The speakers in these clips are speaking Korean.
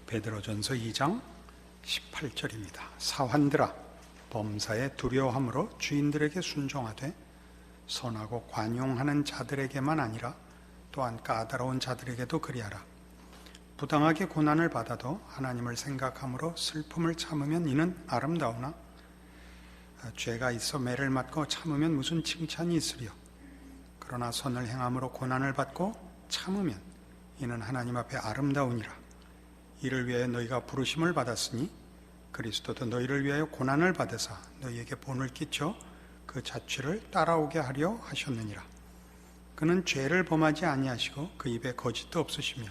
베드로전서 2장 18절입니다. 사환들아, 범사에 두려워함으로 주인들에게 순종하되 선하고 관용하는 자들에게만 아니라 또한 까다로운 자들에게도 그리하라. 부당하게 고난을 받아도 하나님을 생각함으로 슬픔을 참으면 이는 아름다우나 죄가 있어 매를 맞고 참으면 무슨 칭찬이 있으리요. 그러나 선을 행함으로 고난을 받고 참으면 이는 하나님 앞에 아름다우니라. 이를 위하여 너희가 부르심을 받았으니 그리스도도 너희를 위하여 고난을 받으사 너희에게 본을 끼쳐 그 자취를 따라오게 하려 하셨느니라. 그는 죄를 범하지 아니하시고 그 입에 거짓도 없으시며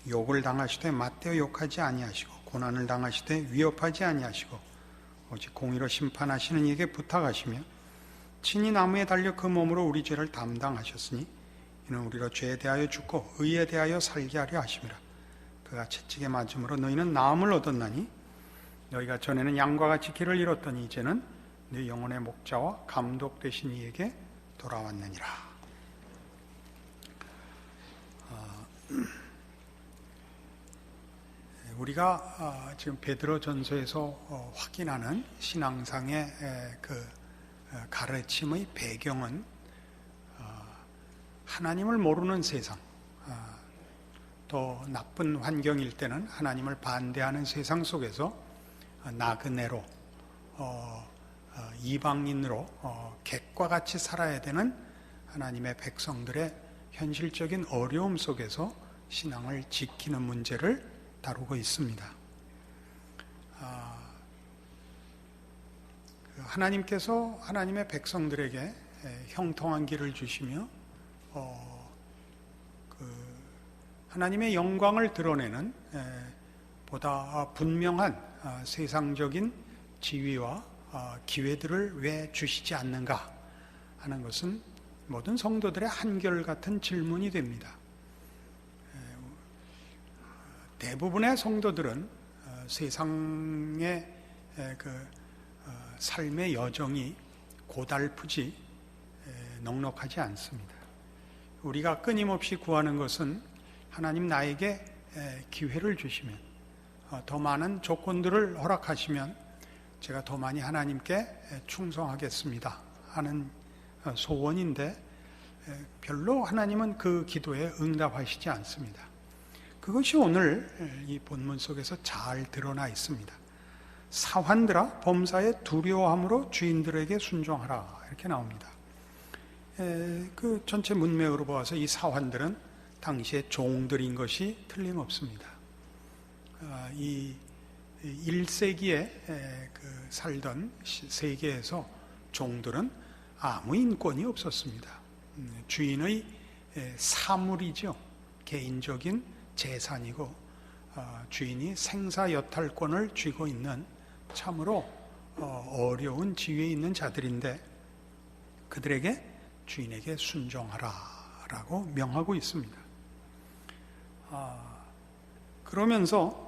욕을 당하시되 맞대어 욕하지 아니하시고 고난을 당하시되 위협하지 아니하시고 오직 공의로 심판하시는 이에게 부탁하시며 친히 나무에 달려 그 몸으로 우리 죄를 담당하셨으니 이는 우리로 죄에 대하여 죽고 의에 대하여 살게 하려 하심이라. 그가 채찍에 맞음으로 너희는 나음을 얻었나니 너희가 전에는 양과 같이 길을 잃었더니 이제는 네 영혼의 목자와 감독 되신 이에게 돌아왔느니라. 우리가 지금 베드로전서에서 확인하는 신앙상의 그 가르침의 배경은 하나님을 모르는 세상, 또 나쁜 환경일 때는 하나님을 반대하는 세상 속에서 나그네로 이방인으로 객과 같이 살아야 되는 하나님의 백성들의 현실적인 어려움 속에서 신앙을 지키는 문제를 다루고 있습니다. 하나님께서 하나님의 백성들에게 형통한 길을 주시며 하나님의 영광을 드러내는 보다 분명한 세상적인 지위와 기회들을 왜 주시지 않는가 하는 것은 모든 성도들의 한결같은 질문이 됩니다. 대부분의 성도들은 세상의 그 삶의 여정이 고달프지 넉넉하지 않습니다. 우리가 끊임없이 구하는 것은 하나님 나에게 기회를 주시면 더 많은 조건들을 허락하시면 제가 더 많이 하나님께 충성하겠습니다 하는 소원인데 별로 하나님은 그 기도에 응답하시지 않습니다. 그것이 오늘 이 본문 속에서 잘 드러나 있습니다. 사환들아, 범사에 두려워함으로 주인들에게 순종하라 이렇게 나옵니다. 그 전체 문맥으로 보아서 이 사환들은 당시의 종들인 것이 틀림없습니다. 이 1세기에 그 살던 세계에서 종들은 아무 인권이 없었습니다. 주인의 사물이죠. 개인적인 재산이고 주인이 생사여탈권을 쥐고 있는 참으로 어려운 지위에 있는 자들인데 그들에게 주인에게 순종하라 라고 명하고 있습니다. 그러면서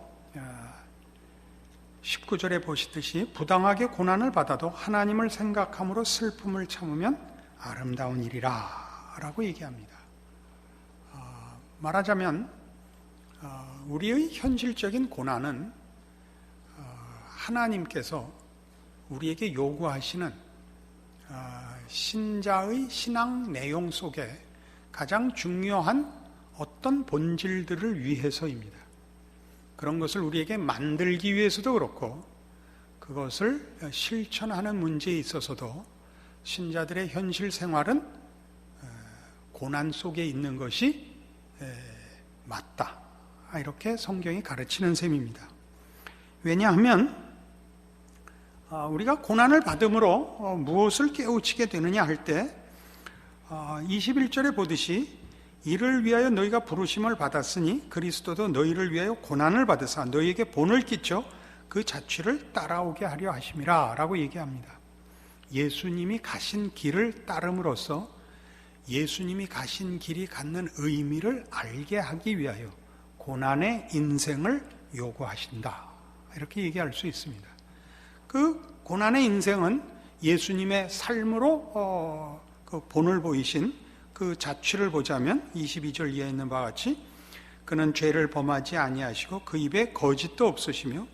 19절에 보시듯이 부당하게 고난을 받아도 하나님을 생각함으로 슬픔을 참으면 아름다운 일이라 라고 얘기합니다. 말하자면 우리의 현실적인 고난은 하나님께서 우리에게 요구하시는 신자의 신앙 내용 속에 가장 중요한 어떤 본질들을 위해서입니다. 그런 것을 우리에게 만들기 위해서도 그렇고 그것을 실천하는 문제에 있어서도 신자들의 현실 생활은 고난 속에 있는 것이 맞다. 이렇게 성경이 가르치는 셈입니다. 왜냐하면 우리가 고난을 받음으로 무엇을 깨우치게 되느냐 할 때 21절에 보듯이 이를 위하여 너희가 부르심을 받았으니 그리스도도 너희를 위하여 고난을 받으사 너희에게 본을 끼쳐 그 자취를 따라오게 하려 하심이라 라고 얘기합니다. 예수님이 가신 길을 따름으로써 예수님이 가신 길이 갖는 의미를 알게 하기 위하여 고난의 인생을 요구하신다 이렇게 얘기할 수 있습니다. 그 고난의 인생은 예수님의 삶으로 그 본을 보이신 그 자취를 보자면 22절 이하에 있는 바와 같이 그는 죄를 범하지 아니하시고 그 입에 거짓도 없으시며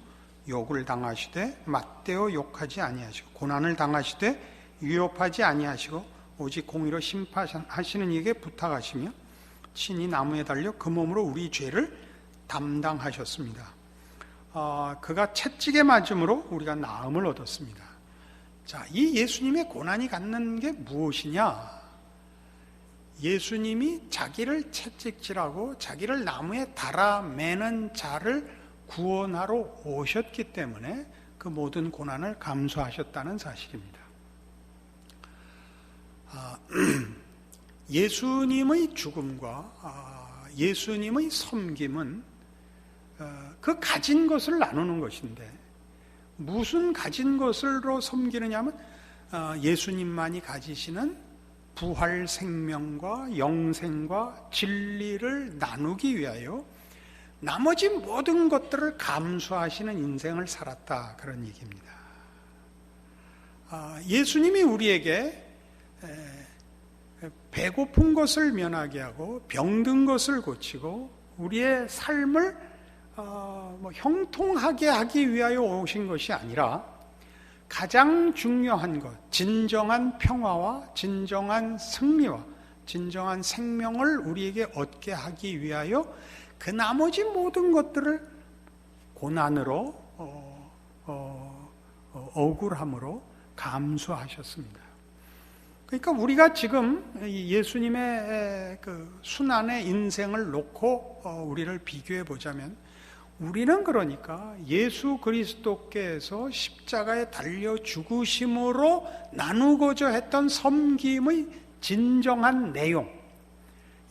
욕을 당하시되 맞대어 욕하지 아니하시고 고난을 당하시되 위협하지 아니하시고 오직 공의로 심판하시는 이에게 부탁하시며 친히 나무에 달려 그 몸으로 우리 죄를 담당하셨습니다. 그가 채찍에 맞음으로 우리가 나음을 얻었습니다. 자, 이 예수님의 고난이 갖는 게 무엇이냐? 예수님이 자기를 채찍질하고 자기를 나무에 달아 매는 자를 구원하러 오셨기 때문에 그 모든 고난을 감수하셨다는 사실입니다. 예수님의 죽음과 예수님의 섬김은 그 가진 것을 나누는 것인데, 무슨 가진 것으로 섬기느냐 하면 예수님만이 가지시는 부활 생명과 영생과 진리를 나누기 위하여 나머지 모든 것들을 감수하시는 인생을 살았다, 그런 얘기입니다. 예수님이 우리에게 배고픈 것을 면하게 하고 병든 것을 고치고 우리의 삶을 형통하게 하기 위하여 오신 것이 아니라 가장 중요한 것, 진정한 평화와 진정한 승리와 진정한 생명을 우리에게 얻게 하기 위하여 그 나머지 모든 것들을 고난으로 억울함으로 감수하셨습니다. 그러니까 우리가 지금 예수님의 그 순환의 인생을 놓고 우리를 비교해 보자면, 우리는 그러니까 예수 그리스도께서 십자가에 달려 죽으심으로 나누고자 했던 섬김의 진정한 내용,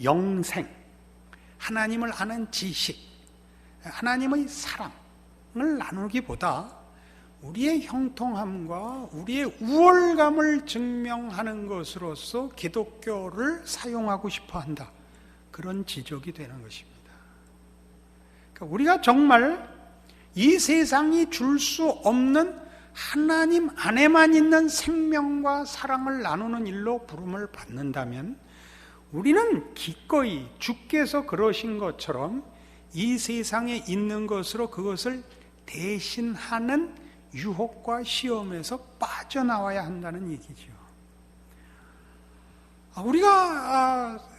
영생, 하나님을 아는 지식, 하나님의 사랑을 나누기보다 우리의 형통함과 우리의 우월감을 증명하는 것으로서 기독교를 사용하고 싶어 한다, 그런 지적이 되는 것입니다. 그러니까 우리가 정말 이 세상이 줄 수 없는 하나님 안에만 있는 생명과 사랑을 나누는 일로 부름을 받는다면, 우리는 기꺼이 주께서 그러신 것처럼 이 세상에 있는 것으로 그것을 대신하는 유혹과 시험에서 빠져나와야 한다는 얘기죠. 우리가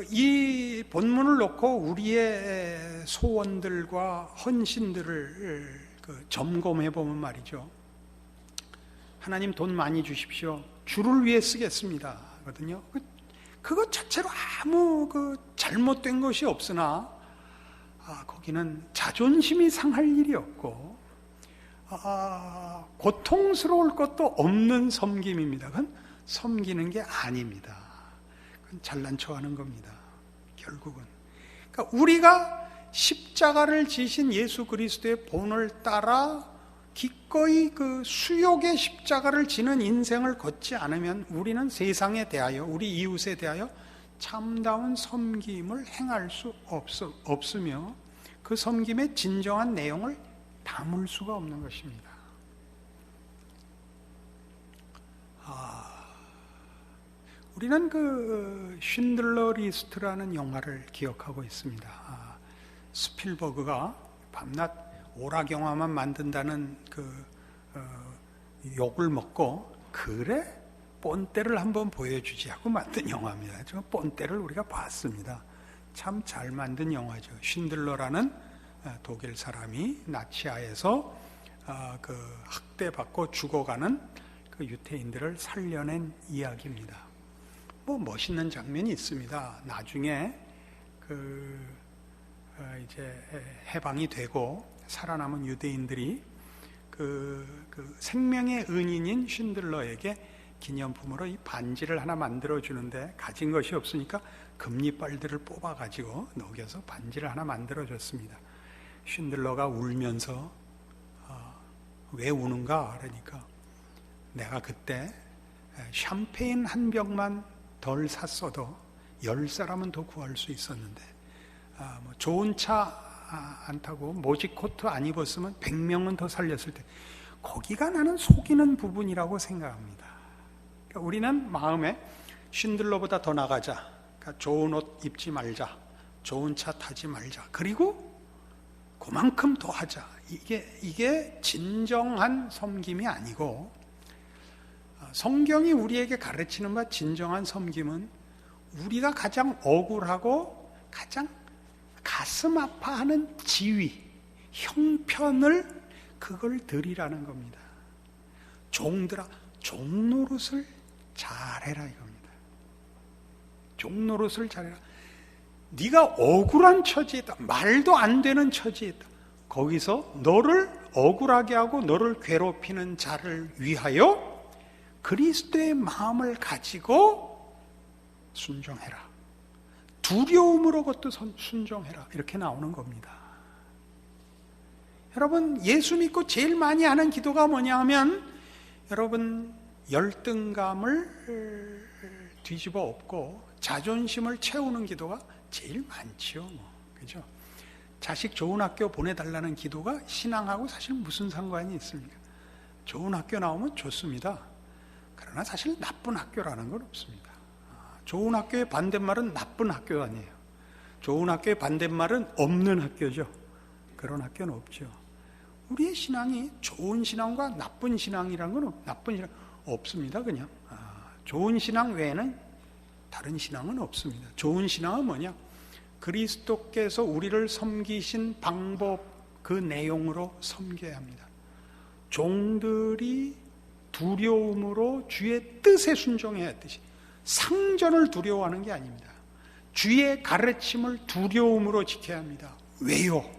이 본문을 놓고 우리의 소원들과 헌신들을 점검해 보면 말이죠, 하나님 돈 많이 주십시오, 주를 위해 쓰겠습니다 거든요. 그것 자체로 아무 잘못된 것이 없으나 거기는 자존심이 상할 일이 없고 고통스러울 것도 없는 섬김입니다. 그건 섬기는 게 아닙니다. 그건 잘난 척하는 겁니다, 결국은. 그러니까 우리가 십자가를 지신 예수 그리스도의 본을 따라 기꺼이 그 수욕의 십자가를 지는 인생을 걷지 않으면 우리는 세상에 대하여, 우리 이웃에 대하여 참다운 섬김을 행할 수 없으며 그 섬김의 진정한 내용을 담을 수가 없는 것입니다. 우리는 그 쉰들러 리스트라는 영화를 기억하고 있습니다. 스필버그가 밤낮 오락영화만 만든다는 욕을 먹고, 그래? 본때를 한번 보여주지 하고 만든 영화입니다. 저 본때를 우리가 봤습니다. 참 잘 만든 영화죠. 쉰들러라는 독일 사람이 나치하에서 학대받고 죽어가는 그 유태인들을 살려낸 이야기입니다. 멋있는 장면이 있습니다. 나중에 이제 해방이 되고 살아남은 유대인들이 그 생명의 은인인 쉰들러에게 기념품으로 이 반지를 하나 만들어 주는데, 가진 것이 없으니까 금리빨들을 뽑아가지고 녹여서 반지를 하나 만들어 줬습니다. 쉰들러가 울면서 왜 우는가? 그러니까 내가 그때 샴페인 한 병만 덜 샀어도 10사람은 더 구할 수 있었는데, 좋은 차 안 타고 모직 코트 안 입었으면 100명은 더 살렸을 때, 거기가 나는 속이는 부분이라고 생각합니다. 그러니까 우리는 마음에 쉰들러보다 더 나가자, 그러니까 좋은 옷 입지 말자, 좋은 차 타지 말자. 그리고 그만큼 더 하자. 이게 진정한 섬김이 아니고, 성경이 우리에게 가르치는 바 진정한 섬김은 우리가 가장 억울하고 가장 가슴 아파하는 지위, 형편을 그걸 드리라는 겁니다. 종들아, 종노릇을 잘해라 이겁니다. 종노릇을 잘해라. 네가 억울한 처지에 있다, 말도 안 되는 처지에 있다, 거기서 너를 억울하게 하고 너를 괴롭히는 자를 위하여 그리스도의 마음을 가지고 순종해라. 두려움으로 그것도 순종해라. 이렇게 나오는 겁니다. 여러분, 예수 믿고 제일 많이 하는 기도가 뭐냐 하면, 여러분, 열등감을 뒤집어 엎고 자존심을 채우는 기도가 제일 많지요. 그죠? 자식 좋은 학교 보내달라는 기도가 신앙하고 사실 무슨 상관이 있습니까? 좋은 학교 나오면 좋습니다. 그러나 사실 나쁜 학교라는 건 없습니다. 좋은 학교의 반대말은 나쁜 학교 아니에요. 좋은 학교의 반대말은 없는 학교죠. 그런 학교는 없죠. 우리의 신앙이 좋은 신앙과 나쁜 신앙이라는 건 나쁜 신앙 없습니다. 그냥 좋은 신앙 외에는 다른 신앙은 없습니다. 좋은 신앙은 뭐냐? 그리스도께서 우리를 섬기신 방법, 그 내용으로 섬겨야 합니다. 종들이 두려움으로 주의 뜻에 순종해야 했듯이 상전을 두려워하는 게 아닙니다. 주의 가르침을 두려움으로 지켜야 합니다. 왜요?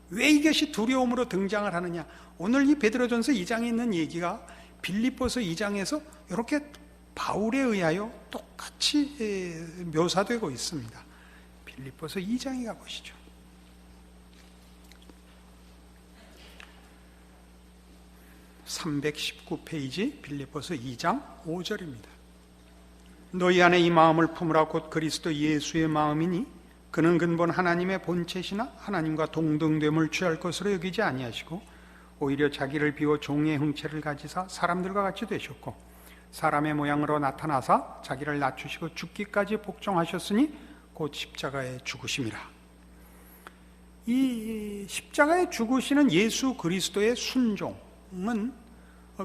왜 이것이 두려움으로 등장을 하느냐? 오늘 이 베드로전서 2장에 있는 얘기가 빌립보서 2장에서 이렇게 바울에 의하여 똑같이 묘사되고 있습니다. 빌립보서 2장에 가보시죠. (319페이지) 빌립보서 2장 5절입니다. 너희 안에 이 마음을 품으라. 곧 그리스도 예수의 마음이니 그는 근본 하나님의 본체시나 하나님과 동등됨을 취할 것으로 여기지 아니하시고 오히려 자기를 비워 종의 형체를 가지사 사람들과 같이 되셨고 사람의 모양으로 나타나사 자기를 낮추시고 죽기까지 복종하셨으니 곧 십자가에 죽으심이라. 이 십자가에 죽으시는 예수 그리스도의 순종은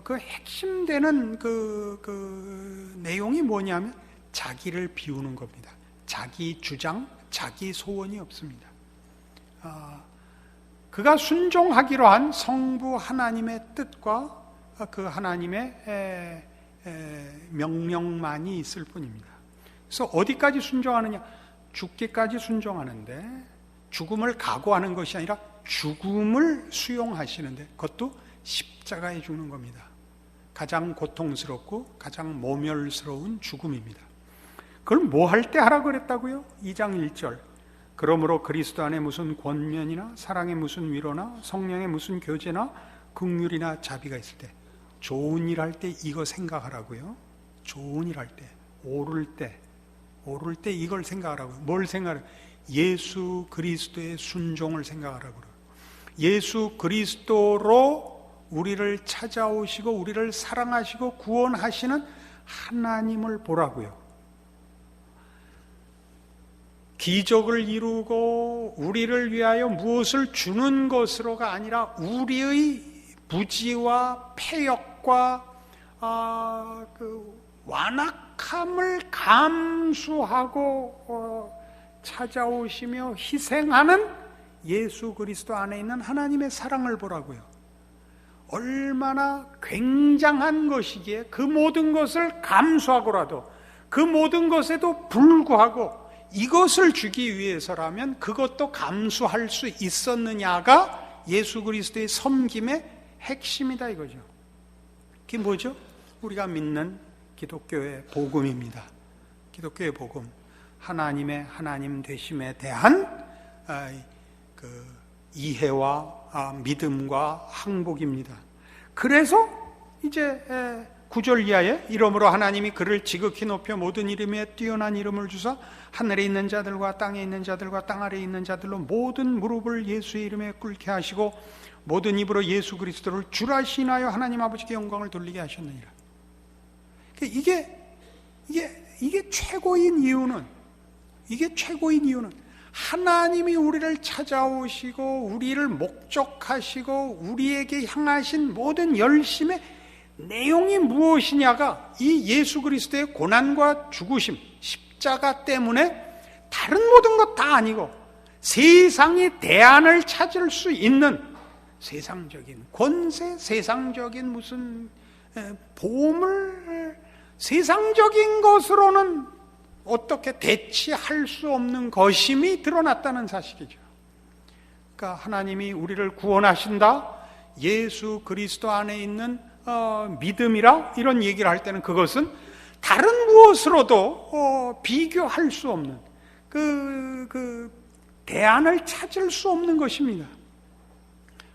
그 핵심되는 그 내용이 뭐냐면 자기를 비우는 겁니다. 자기 주장, 자기 소원이 없습니다. 그가 순종하기로 한 성부 하나님의 뜻과 그 하나님의 명령만이 있을 뿐입니다. 그래서 어디까지 순종하느냐? 죽기까지 순종하는데, 죽음을 각오하는 것이 아니라 죽음을 수용하시는데, 그것도 십자가에 죽는 겁니다. 가장 고통스럽고 가장 모멸스러운 죽음입니다. 그걸 뭐 할 때 하라고 그랬다고요? 2장 1절. 그러므로 그리스도 안에 무슨 권면이나 사랑의 무슨 위로나 성령의 무슨 교제나 긍휼이나 자비가 있을 때, 좋은 일 할 때 이거 생각하라고요. 좋은 일 할 때, 오를 때 이걸 생각하라고요. 뭘 생각하라고요? 예수 그리스도의 순종을 생각하라고요. 예수 그리스도로 우리를 찾아오시고 우리를 사랑하시고 구원하시는 하나님을 보라고요. 기적을 이루고 우리를 위하여 무엇을 주는 것으로가 아니라 우리의 부지와 패역과 그 완악함을 감수하고 찾아오시며 희생하는 예수 그리스도 안에 있는 하나님의 사랑을 보라고요. 얼마나 굉장한 것이기에 그 모든 것을 감수하고라도, 그 모든 것에도 불구하고 이것을 주기 위해서라면 그것도 감수할 수 있었느냐가 예수 그리스도의 섬김의 핵심이다 이거죠. 그게 뭐죠? 우리가 믿는 기독교의 복음입니다. 기독교의 복음, 하나님의 하나님 되심에 대한 그 이해와 믿음과 항복입니다. 그래서 이제 9절 이하에 이러므로 하나님이 그를 지극히 높여 모든 이름에 뛰어난 이름을 주사 하늘에 있는 자들과 땅에 있는 자들과 땅 아래에 있는 자들로 모든 무릎을 예수의 이름에 꿇게 하시고 모든 입으로 예수 그리스도를 주라 시인하여 하나님 아버지께 영광을 돌리게 하셨느니라. 이게 최고인 이유는 하나님이 우리를 찾아오시고 우리를 목적하시고 우리에게 향하신 모든 열심의 내용이 무엇이냐가 이 예수 그리스도의 고난과 죽으심, 십자가 때문에 다른 모든 것 다 아니고 세상이 대안을 찾을 수 있는 세상적인 권세, 세상적인 무슨 보물, 세상적인 것으로는 어떻게 대치할 수 없는 것임이 드러났다는 사실이죠. 그러니까 하나님이 우리를 구원하신다, 예수 그리스도 안에 있는 믿음이라 이런 얘기를 할 때는 그것은 다른 무엇으로도 비교할 수 없는 그 대안을 찾을 수 없는 것입니다.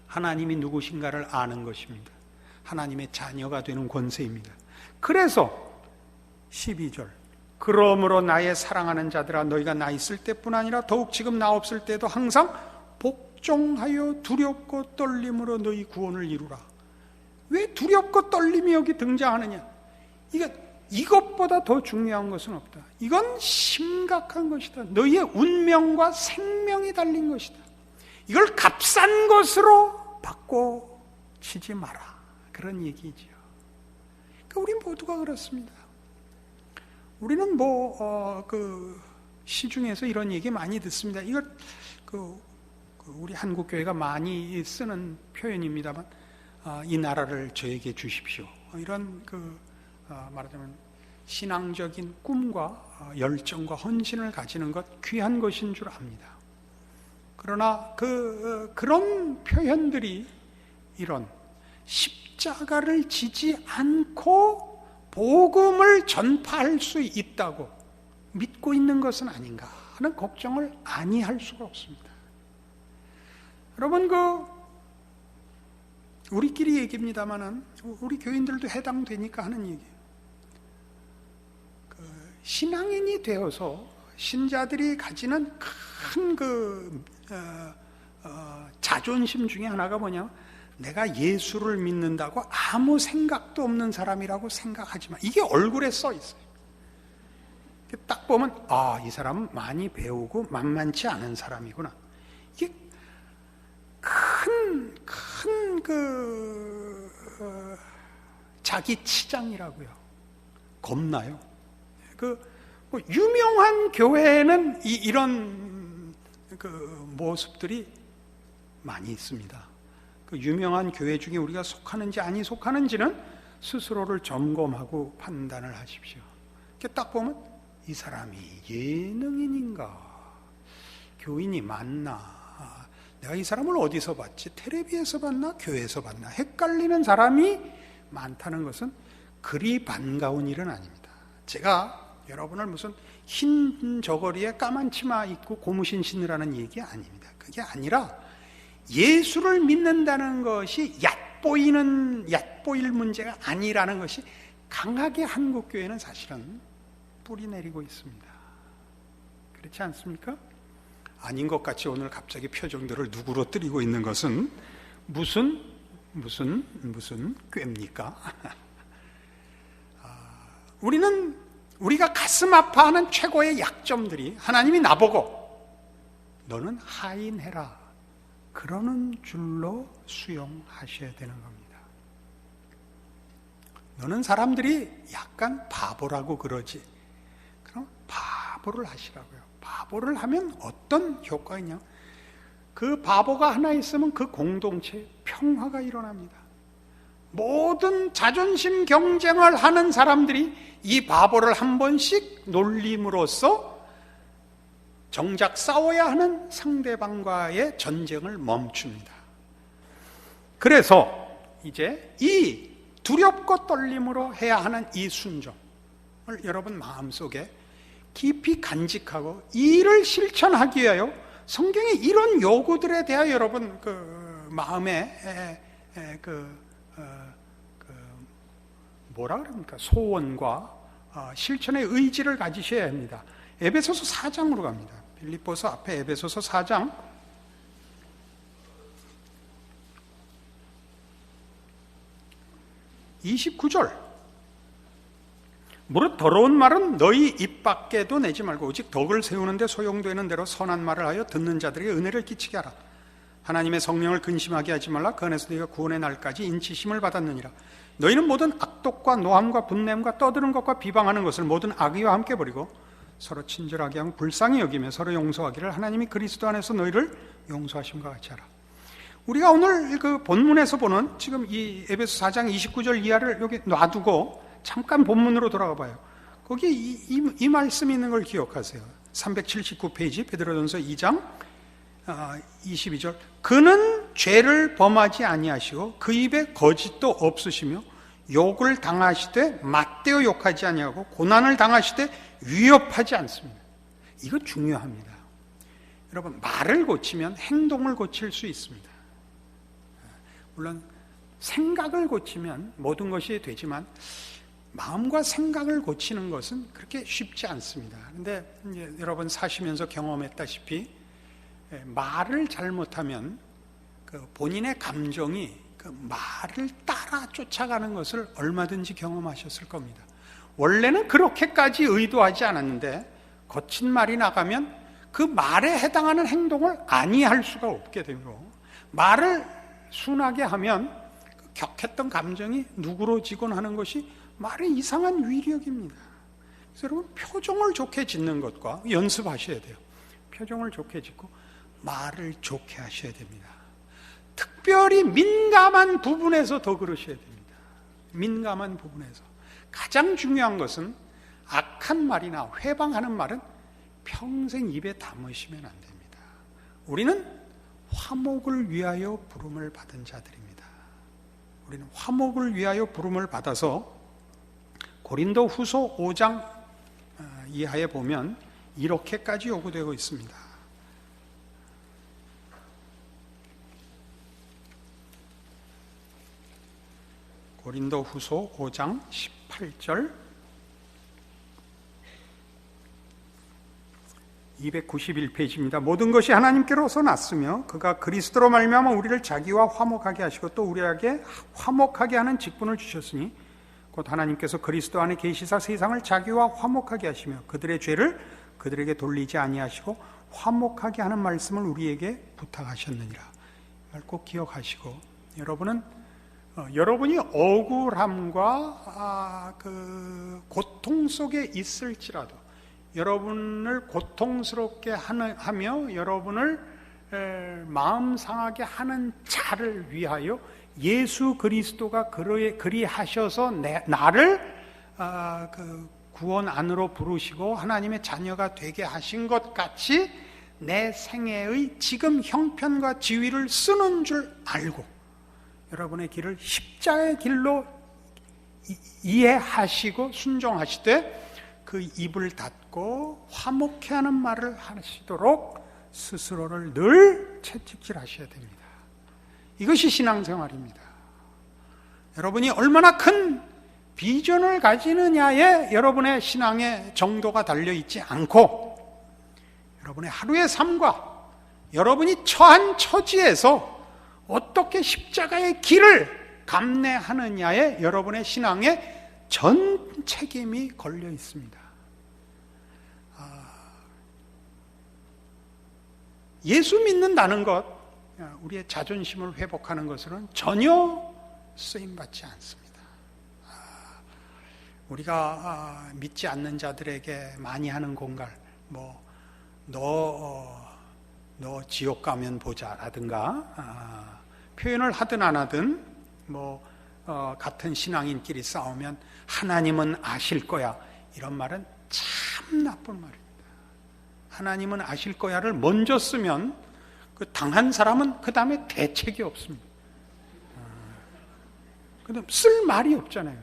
하나님이 누구신가를 아는 것입니다. 하나님의 자녀가 되는 권세입니다. 그래서 12절, 그러므로 나의 사랑하는 자들아 너희가 나 있을 때뿐 아니라 더욱 지금 나 없을 때도 항상 복종하여 두렵고 떨림으로 너희 구원을 이루라. 왜 두렵고 떨림이 여기 등장하느냐? 이것보다 더 중요한 것은 없다. 이건 심각한 것이다. 너희의 운명과 생명이 달린 것이다. 이걸 값싼 것으로 바꿔치지 마라. 그런 얘기죠. 그러니까 우리 모두가 그렇습니다. 우리는 시중에서 이런 얘기 많이 듣습니다. 이걸 우리 한국 교회가 많이 쓰는 표현입니다만, 이 나라를 저에게 주십시오. 이런 말하자면 신앙적인 꿈과 열정과 헌신을 가지는 것 귀한 것인 줄 압니다. 그러나 그런 표현들이 이런 십자가를 지지 않고 복음을 전파할 수 있다고 믿고 있는 것은 아닌가 하는 걱정을 아니할 수가 없습니다. 여러분, 우리끼리 얘기입니다만은 우리 교인들도 해당되니까 하는 얘기예요. 신앙인이 되어서 신자들이 가지는 큰 자존심 중에 하나가 뭐냐? 내가 예수를 믿는다고 아무 생각도 없는 사람이라고 생각하지만 이게 얼굴에 써 있어요. 딱 보면 이 사람은 많이 배우고 만만치 않은 사람이구나. 이게 큰 자기 치장이라고요. 겁나요. 유명한 교회에는 이런 모습들이 많이 있습니다. 유명한 교회 중에 우리가 속하는지 아니 속하는지는 스스로를 점검하고 판단을 하십시오. 이렇게 딱 보면 이 사람이 예능인인가? 교인이 맞나? 내가 이 사람을 어디서 봤지? 텔레비에서 봤나? 교회에서 봤나? 헷갈리는 사람이 많다는 것은 그리 반가운 일은 아닙니다. 제가 여러분을 무슨 흰 저고리에 까만 치마 입고 고무신 신으라는 얘기 아닙니다. 그게 아니라 예수를 믿는다는 것이 얕보일 문제가 아니라는 것이 강하게 한국교회는 사실은 뿌리내리고 있습니다. 그렇지 않습니까? 아닌 것 같이 오늘 갑자기 표정들을 누구로 뜨리고 있는 것은 무슨 꾀입니까? 우리가 가슴 아파하는 최고의 약점들이 하나님이 나보고 너는 하인해라 그러는 줄로 수용하셔야 되는 겁니다. 너는 사람들이 약간 바보라고 그러지. 그럼 바보를 하시라고요. 바보를 하면 어떤 효과가 있냐? 그 바보가 하나 있으면 그 공동체에 평화가 일어납니다. 모든 자존심 경쟁을 하는 사람들이 이 바보를 한 번씩 놀림으로써 정작 싸워야 하는 상대방과의 전쟁을 멈춥니다. 그래서 이제 이 두렵고 떨림으로 해야 하는 이 순종을 여러분 마음속에 깊이 간직하고 이를 실천하기 위하여 성경의 이런 요구들에 대하여 여러분 마음에 뭐라 그럽니까? 소원과 실천의 의지를 가지셔야 합니다. 에베소서 4장으로 갑니다. 빌립보서 앞에 에베소서 4장 29절 무릇 더러운 말은 너희 입 밖에도 내지 말고 오직 덕을 세우는데 소용되는 대로 선한 말을 하여 듣는 자들에게 은혜를 끼치게 하라. 하나님의 성령을 근심하게 하지 말라. 그 안에서 너희가 구원의 날까지 인치심을 받았느니라. 너희는 모든 악독과 노함과 분냄과 떠드는 것과 비방하는 것을 모든 악의와 함께 버리고 서로 친절하게 하고 불쌍히 여기며 서로 용서하기를 하나님이 그리스도 안에서 너희를 용서하심과 같이 하라. 우리가 오늘 그 본문에서 보는 지금 이 에베소 4장 29절 이하를 여기 놔두고 잠깐 본문으로 돌아가 봐요. 거기에 이 말씀이 있는 걸 기억하세요. 379페이지 베드로전서 2장 22절. 그는 죄를 범하지 아니하시고 그 입에 거짓도 없으시며 욕을 당하시되 맞대어 욕하지 아니하고 고난을 당하시되 위협하지 않습니다. 이거 중요합니다. 여러분, 말을 고치면 행동을 고칠 수 있습니다. 물론 생각을 고치면 모든 것이 되지만 마음과 생각을 고치는 것은 그렇게 쉽지 않습니다. 그런데 여러분 사시면서 경험했다시피 말을 잘못하면 그 본인의 감정이 그 말을 따라 쫓아가는 것을 얼마든지 경험하셨을 겁니다. 원래는 그렇게까지 의도하지 않았는데 거친 말이 나가면 그 말에 해당하는 행동을 아니할 수가 없게 되고, 말을 순하게 하면 격했던 감정이 누그러지곤 하는 것이 말의 이상한 위력입니다. 그래서 여러분, 표정을 좋게 짓는 것과 연습하셔야 돼요. 표정을 좋게 짓고 말을 좋게 하셔야 됩니다. 특별히 민감한 부분에서 더 그러셔야 됩니다. 민감한 부분에서 가장 중요한 것은 악한 말이나 회방하는 말은 평생 입에 담으시면 안 됩니다. 우리는 화목을 위하여 부름을 받은 자들입니다. 우리는 화목을 위하여 부름을 받아서 고린도 후서 5장 이하에 보면 이렇게까지 요구되고 있습니다. 고린도 후서 5장 18절 291페이지입니다. 모든 것이 하나님께로서 났으며 그가 그리스도로 말미암아 우리를 자기와 화목하게 하시고 또 우리에게 화목하게 하는 직분을 주셨으니 곧 하나님께서 그리스도 안에 계시사 세상을 자기와 화목하게 하시며 그들의 죄를 그들에게 돌리지 아니하시고 화목하게 하는 말씀을 우리에게 부탁하셨느니라. 이걸 꼭 기억하시고, 여러분이 억울함과 그 고통 속에 있을지라도 여러분을 고통스럽게 하며 여러분을 마음 상하게 하는 자를 위하여 예수 그리스도가 그리하셔서 나를 그 구원 안으로 부르시고 하나님의 자녀가 되게 하신 것 같이 내 생애의 지금 형편과 지위를 쓰는 줄 알고 여러분의 길을 십자가의 길로 이해하시고 순종하시되 그 입을 닫고 화목케 하는 말을 하시도록 스스로를 늘 채찍질하셔야 됩니다. 이것이 신앙생활입니다. 여러분이 얼마나 큰 비전을 가지느냐에 여러분의 신앙의 정도가 달려있지 않고 여러분의 하루의 삶과 여러분이 처한 처지에서 어떻게 십자가의 길을 감내하느냐에 여러분의 신앙의 전 책임이 걸려 있습니다. 예수 믿는다는 것, 우리의 자존심을 회복하는 것으로는 전혀 쓰임받지 않습니다. 우리가 믿지 않는 자들에게 많이 하는 공갈, 너 지옥 가면 보자라든가 표현을 하든 안 하든 같은 신앙인끼리 싸우면 하나님은 아실 거야, 이런 말은 참 나쁜 말입니다. 하나님은 아실 거야를 먼저 쓰면 그 당한 사람은 그 다음에 대책이 없습니다. 그다음 쓸 말이 없잖아요.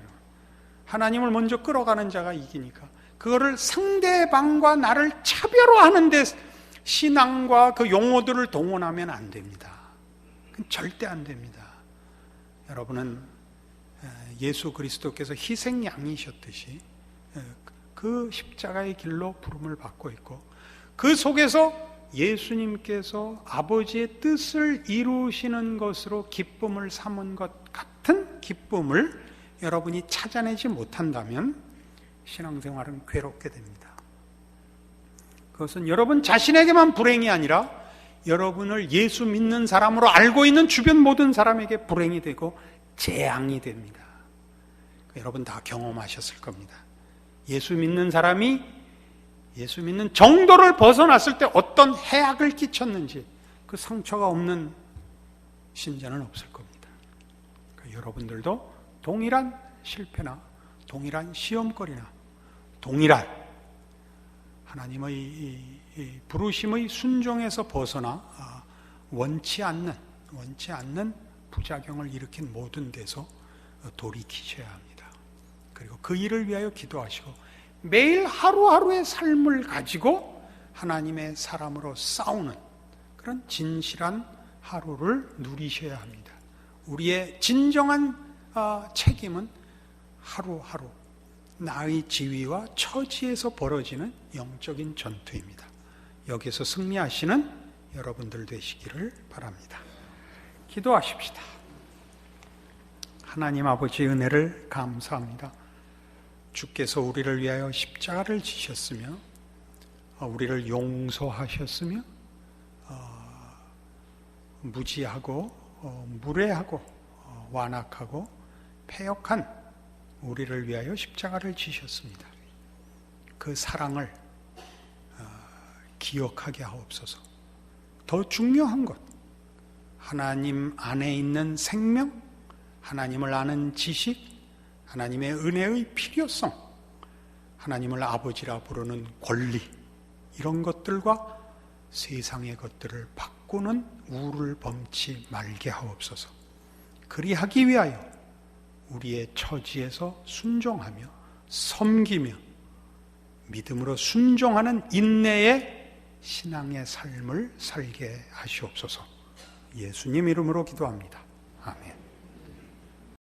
하나님을 먼저 끌어가는 자가 이기니까 그거를 상대방과 나를 차별화하는 데 신앙과 그 용어들을 동원하면 안 됩니다. 절대 안 됩니다. 여러분은 예수 그리스도께서 희생양이셨듯이 그 십자가의 길로 부름을 받고 있고 그 속에서 예수님께서 아버지의 뜻을 이루시는 것으로 기쁨을 삼은 것 같은 기쁨을 여러분이 찾아내지 못한다면 신앙생활은 괴롭게 됩니다. 그것은 여러분 자신에게만 불행이 아니라 여러분을 예수 믿는 사람으로 알고 있는 주변 모든 사람에게 불행이 되고 재앙이 됩니다. 여러분 다 경험하셨을 겁니다. 예수 믿는 사람이 예수 믿는 정도를 벗어났을 때 어떤 해악을 끼쳤는지 그 상처가 없는 신자는 없을 겁니다. 여러분들도 동일한 실패나 동일한 시험거리나 동일한 하나님의 이 부르심의 순종에서 벗어나 원치 않는 부작용을 일으킨 모든 데서 돌이키셔야 합니다. 그리고 그 일을 위하여 기도하시고 매일 하루하루의 삶을 가지고 하나님의 사람으로 싸우는 그런 진실한 하루를 누리셔야 합니다. 우리의 진정한 책임은 하루하루 나의 지위와 처지에서 벌어지는 영적인 전투입니다. 여기서 승리하시는 여러분들 되시기를 바랍니다. 기도하십시다. 하나님 아버지 은혜를 감사합니다. 주께서 우리를 위하여 십자가를 지셨으며 우리를 용서하셨으며 무지하고 무례하고 완악하고 패역한 우리를 위하여 십자가를 지셨습니다. 그 사랑을 기억하게 하옵소서. 더 중요한 것, 하나님 안에 있는 생명, 하나님을 아는 지식, 하나님의 은혜의 필요성, 하나님을 아버지라 부르는 권리, 이런 것들과 세상의 것들을 바꾸는 우를 범치 말게 하옵소서. 그리하기 위하여 우리의 처지에서 순종하며 섬기며 믿음으로 순종하는 인내의 신앙의 삶을 살게 하시옵소서. 예수님 이름으로 기도합니다. 아멘.